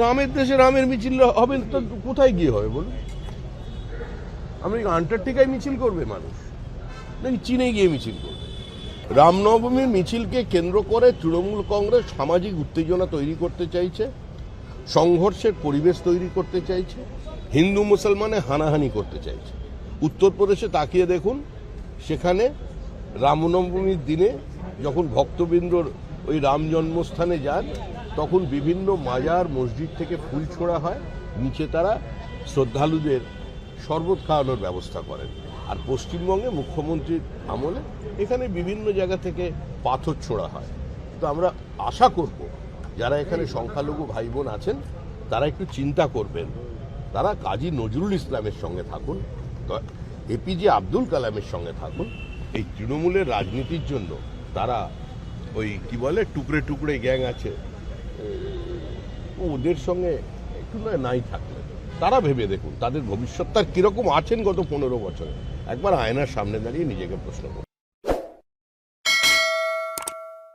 রামের দেশে রামের মিছিল হবে তো কোথায় গিয়ে হবে বলুন? আমেরিকা আন্টার্কটিকায় মিছিল করবে মানুষ, নাকি চীনে গিয়ে মিছিল করবে? রামনবমীর মিছিলকে কেন্দ্র করে তৃণমূল কংগ্রেস সামাজিক উত্তেজনা তৈরি করতে চাইছে, সংঘর্ষের পরিবেশ তৈরি করতে চাইছে, হিন্দু মুসলমানে হানাহানি করতে চাইছে। উত্তরপ্রদেশে তাকিয়ে দেখুন, সেখানে রামনবমীর দিনে যখন ভক্তবৃন্দর ওই রাম জন্মস্থানে যান, তখন বিভিন্ন মাজার মসজিদ থেকে ফুল ছোড়া হয়, নিচে তারা শ্রদ্ধালুদের শরবত খাওয়ানোর ব্যবস্থা করেন। আর পশ্চিমবঙ্গে মুখ্যমন্ত্রীর আমলে এখানে বিভিন্ন জায়গা থেকে পাথর ছোড়া হয়। তো আমরা আশা করব যারা এখানে সংখ্যালঘু ভাই বোন আছেন তারা একটু চিন্তা করবেন, তারা কাজী নজরুল ইসলামের সঙ্গে থাকুন, এপিজে আব্দুল কালামের সঙ্গে থাকুন। এই তৃণমূলের রাজনীতির জন্য তারা ওই কি বলে টুকরে টুকরে গ্যাং আছে, ওদের সঙ্গে একটু নাই থাকলে তারা ভেবে দেখুন তাদের ভবিষ্যৎ তার কীরকম আছেন গত 15 বছরে। একবার আয়নার সামনে দাঁড়িয়ে নিজেকে প্রশ্ন করুন।